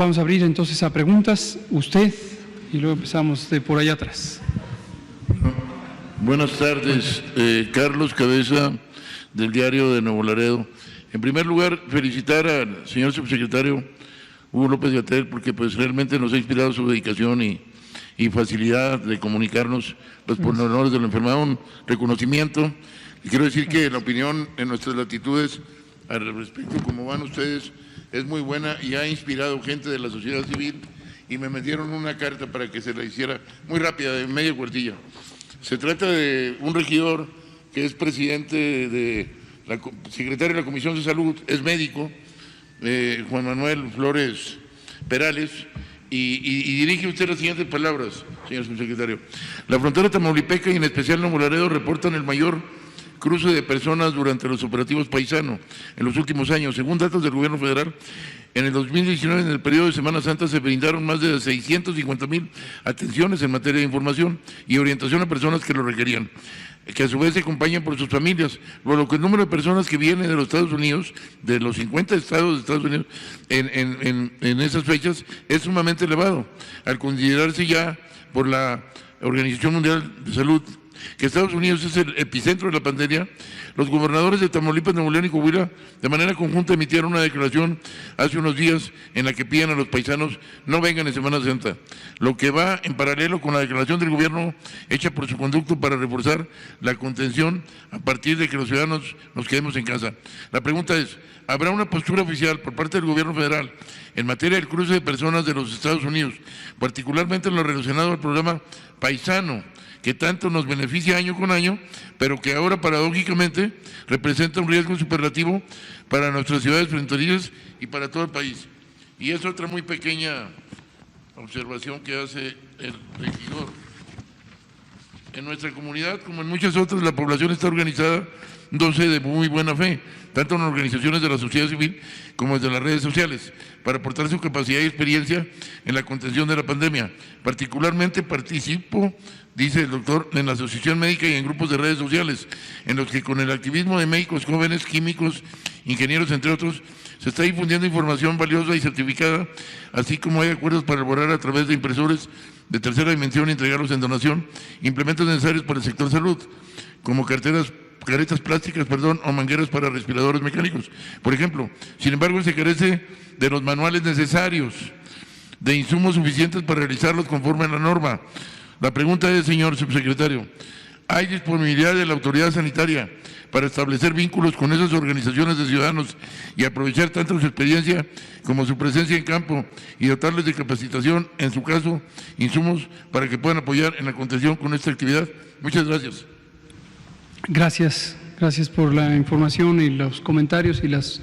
Vamos a abrir entonces a preguntas. Usted, y luego empezamos de por allá atrás. Buenas tardes, Carlos Cabeza, del diario de Nuevo Laredo. En primer lugar, felicitar al señor subsecretario Hugo López Gatell, porque pues realmente nos ha inspirado su dedicación y facilidad de comunicarnos los pormenores de la enfermedad, un reconocimiento. Y quiero decir que la opinión en nuestras latitudes al respecto, como van ustedes, es muy buena y ha inspirado gente de la sociedad civil, y me metieron una carta para que se la hiciera muy rápida, de media cuartilla. Se trata de un regidor que es presidente secretario de la Comisión de Salud, es médico, Juan Manuel Flores Perales, y dirige usted las siguientes palabras, señor subsecretario. La frontera tamaulipeca y en especial Nuevo Laredo reportan el mayor cruce de personas durante los operativos Paisano en los últimos años. Según datos del gobierno federal, en el 2019, en el periodo de Semana Santa, se brindaron más de 650,000 atenciones en materia de información y orientación a personas que lo requerían, que a su vez se acompañan por sus familias, por lo que el número de personas que vienen de los Estados Unidos, de los 50 estados de Estados Unidos, en esas fechas, es sumamente elevado, al considerarse ya por la Organización Mundial de Salud que Estados Unidos es el epicentro de la pandemia. Los gobernadores de Tamaulipas, Nuevo León y Coahuila de manera conjunta emitieron una declaración hace unos días en la que piden a los paisanos no vengan en Semana Santa, lo que va en paralelo con la declaración del gobierno hecha por su conducto para reforzar la contención a partir de que los ciudadanos nos quedemos en casa. La pregunta es, ¿habrá una postura oficial por parte del gobierno federal en materia del cruce de personas de los Estados Unidos, particularmente en lo relacionado al programa Paisano, que tanto nos beneficia año con año, pero que ahora paradójicamente representa un riesgo superlativo para nuestras ciudades fronterizas y para todo el país? Y es otra muy pequeña observación que hace el regidor. En nuestra comunidad, como en muchas otras, la población está organizada, de muy buena fe, tanto en organizaciones de la sociedad civil como desde las redes sociales, para aportar su capacidad y experiencia en la contención de la pandemia. Particularmente participo, dice el doctor, en la Asociación Médica y en grupos de redes sociales, en los que con el activismo de médicos jóvenes, químicos, ingenieros, entre otros, se está difundiendo información valiosa y certificada, así como hay acuerdos para elaborar a través de impresores de tercera dimensión y entregarlos en donación, implementos necesarios para el sector salud, como caretas plásticas, o mangueras para respiradores mecánicos, por ejemplo. Sin embargo, se carece de los manuales necesarios, de insumos suficientes para realizarlos conforme a la norma. La pregunta es, señor subsecretario, ¿hay disponibilidad de la autoridad sanitaria para establecer vínculos con esas organizaciones de ciudadanos y aprovechar tanto su experiencia como su presencia en campo y dotarles de capacitación, en su caso, insumos para que puedan apoyar en la contención con esta actividad? Muchas gracias. Gracias por la información y los comentarios y las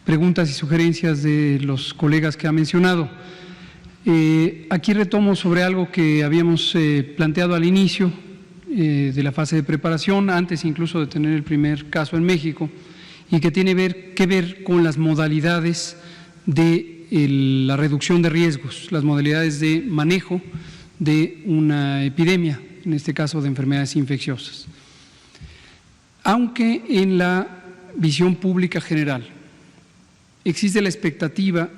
preguntas y sugerencias de los colegas que ha mencionado. Aquí retomo sobre algo que habíamos planteado al inicio de la fase de preparación, antes incluso de tener el primer caso en México, y que tiene que ver con las modalidades de la reducción de riesgos, las modalidades de manejo de una epidemia, en este caso de enfermedades infecciosas. Aunque en la visión pública general existe la expectativa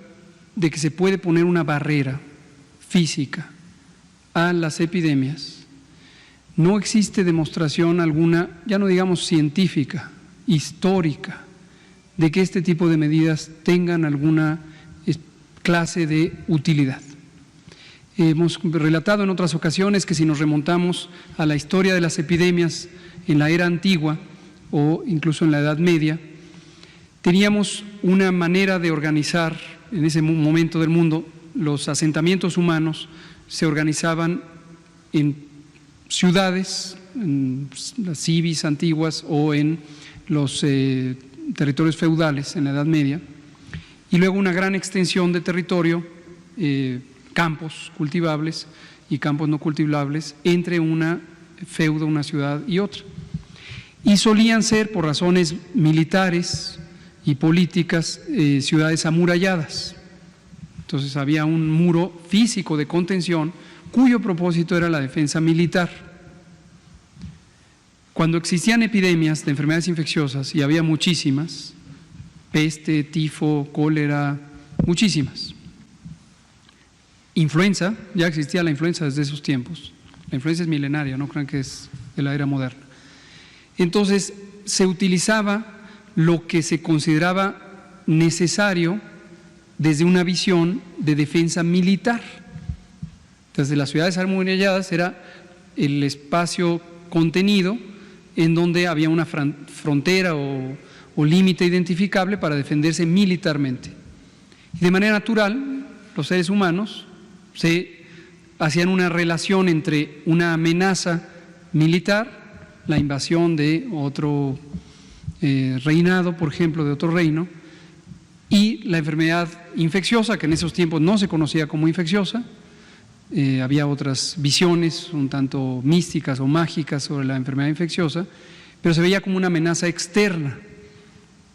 de que se puede poner una barrera física a las epidemias, no existe demostración alguna, ya no digamos científica, histórica, de que este tipo de medidas tengan alguna clase de utilidad. Hemos relatado en otras ocasiones que si nos remontamos a la historia de las epidemias en la era antigua, o incluso en la Edad Media, teníamos una manera de organizar en ese momento del mundo. Los asentamientos humanos se organizaban en ciudades, en las civis antiguas o en los territorios feudales en la Edad Media, y luego una gran extensión de territorio, campos cultivables y campos no cultivables entre una feudo, una ciudad y otra. Y solían ser, por razones militares y políticas, ciudades amuralladas. Entonces había un muro físico de contención cuyo propósito era la defensa militar. Cuando existían epidemias de enfermedades infecciosas, y había muchísimas, peste, tifo, cólera, muchísimas, influenza, ya existía la influenza desde esos tiempos. La influenza es milenaria, no crean que es de la era moderna. Entonces, se utilizaba lo que se consideraba necesario desde una visión de defensa militar. Desde las ciudades amuralladas era el espacio contenido en donde había una frontera o límite identificable para defenderse militarmente. Y de manera natural, los seres humanos se hacían una relación entre una amenaza militar, la invasión de otro reinado, por ejemplo, de otro reino, y la enfermedad infecciosa, que en esos tiempos no se conocía como infecciosa. Había otras visiones un tanto místicas o mágicas sobre la enfermedad infecciosa, pero se veía como una amenaza externa.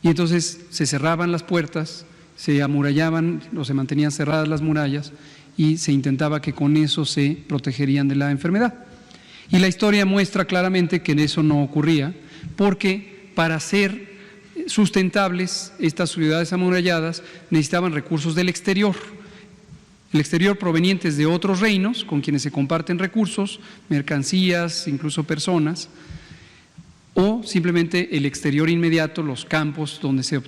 Y entonces se cerraban las puertas, se amurallaban o se mantenían cerradas las murallas y se intentaba que con eso se protegerían de la enfermedad. Y la historia muestra claramente que eso no ocurría, porque para ser sustentables estas ciudades amuralladas necesitaban recursos del exterior. El exterior provenientes de otros reinos con quienes se comparten recursos, mercancías, incluso personas, o simplemente el exterior inmediato, los campos donde se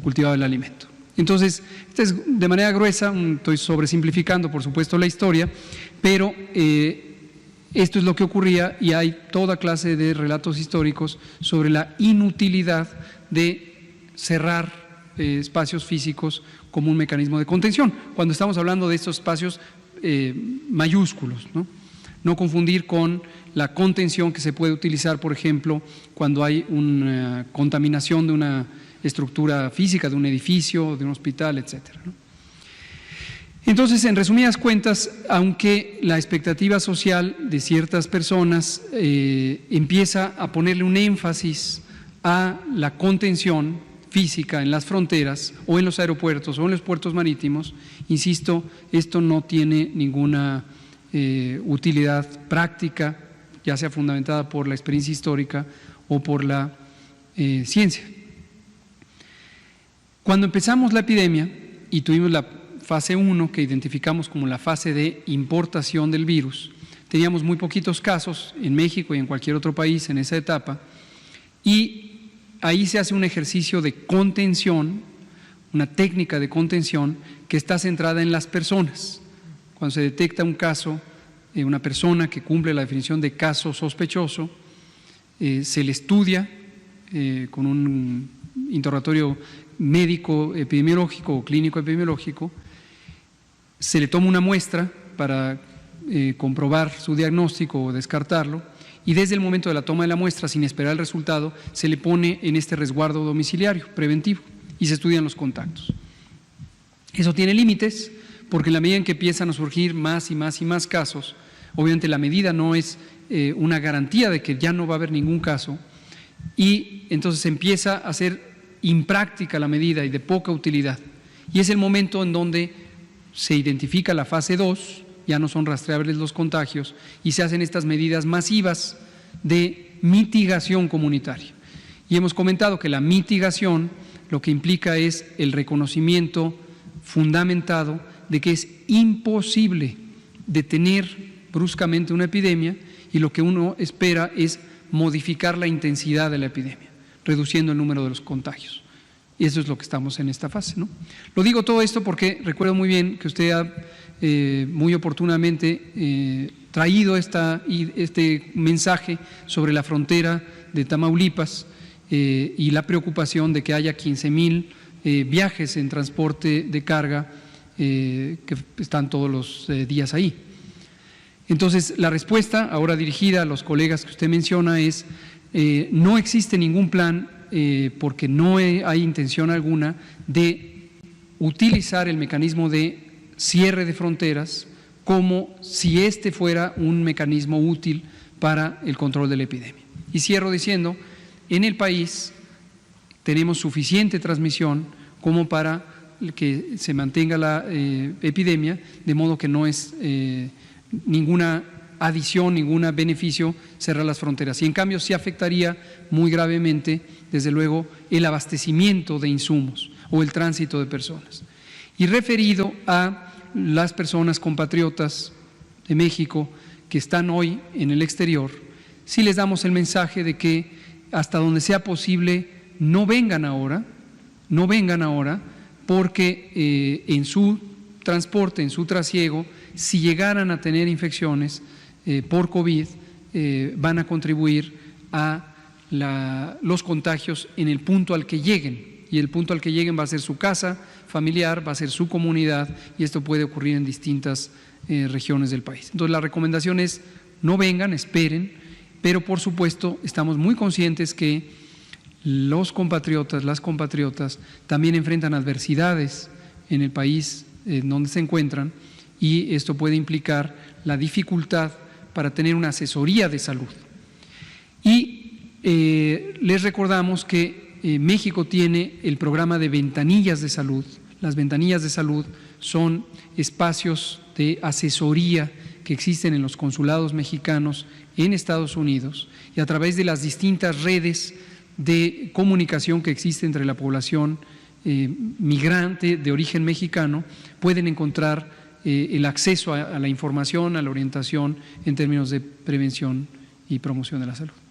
cultivaba el alimento. Entonces, esta es de manera gruesa, estoy sobresimplificando por supuesto la historia, pero esto es lo que ocurría y hay toda clase de relatos históricos sobre la inutilidad de cerrar espacios físicos como un mecanismo de contención, cuando estamos hablando de estos espacios mayúsculos, ¿no? No confundir con la contención que se puede utilizar, por ejemplo, cuando hay una contaminación de una estructura física, de un edificio, de un hospital, etcétera, ¿no? Entonces, en resumidas cuentas, aunque la expectativa social de ciertas personas empieza a ponerle un énfasis a la contención física en las fronteras o en los aeropuertos o en los puertos marítimos, insisto, esto no tiene ninguna utilidad práctica, ya sea fundamentada por la experiencia histórica o por la ciencia. Cuando empezamos la epidemia y tuvimos la fase 1, que identificamos como la fase de importación del virus, teníamos muy poquitos casos en México y en cualquier otro país en esa etapa, y ahí se hace un ejercicio de contención, una técnica de contención que está centrada en las personas. Cuando se detecta un caso, una persona que cumple la definición de caso sospechoso, se le estudia con un interrogatorio médico epidemiológico o clínico epidemiológico, se le toma una muestra para comprobar su diagnóstico o descartarlo, y desde el momento de la toma de la muestra, sin esperar el resultado, se le pone en este resguardo domiciliario preventivo y se estudian los contactos. Eso tiene límites, porque en la medida en que empiezan a surgir más y más y más casos, obviamente la medida no es una garantía de que ya no va a haber ningún caso, y entonces se empieza a hacer impráctica la medida y de poca utilidad. Y es el momento en donde se identifica la fase 2, ya no son rastreables los contagios, y se hacen estas medidas masivas de mitigación comunitaria. Y hemos comentado que la mitigación lo que implica es el reconocimiento fundamentado de que es imposible detener bruscamente una epidemia, y lo que uno espera es modificar la intensidad de la epidemia, reduciendo el número de los contagios. Y eso es lo que estamos en esta fase, ¿no? Lo digo todo esto porque recuerdo muy bien que usted ha muy oportunamente traído este mensaje sobre la frontera de Tamaulipas y la preocupación de que haya 15,000 viajes en transporte de carga que están todos los días ahí. Entonces, la respuesta ahora dirigida a los colegas que usted menciona es: no existe ningún plan porque no hay intención alguna de utilizar el mecanismo de cierre de fronteras como si este fuera un mecanismo útil para el control de la epidemia. Y cierro diciendo, en el país tenemos suficiente transmisión como para que se mantenga la epidemia, de modo que no es ninguna adición, ningún beneficio cerrar las fronteras. Y en cambio sí afectaría muy gravemente, desde luego, el abastecimiento de insumos o el tránsito de personas. Y referido a las personas compatriotas de México que están hoy en el exterior, sí les damos el mensaje de que hasta donde sea posible no vengan ahora, porque en su transporte, en su trasiego, si llegaran a tener infecciones por COVID, van a contribuir a los contagios en el punto al que lleguen, y el punto al que lleguen va a ser su casa familiar, va a ser su comunidad, y esto puede ocurrir en distintas regiones del país. Entonces la recomendación es no vengan, esperen, pero por supuesto estamos muy conscientes que los compatriotas, las compatriotas también enfrentan adversidades en el país donde se encuentran, y esto puede implicar la dificultad para tener una asesoría de salud. Y les recordamos que México tiene el programa de ventanillas de salud. Las ventanillas de salud son espacios de asesoría que existen en los consulados mexicanos en Estados Unidos, y a través de las distintas redes de comunicación que existe entre la población migrante de origen mexicano, pueden encontrar el acceso a la información, a la orientación en términos de prevención y promoción de la salud.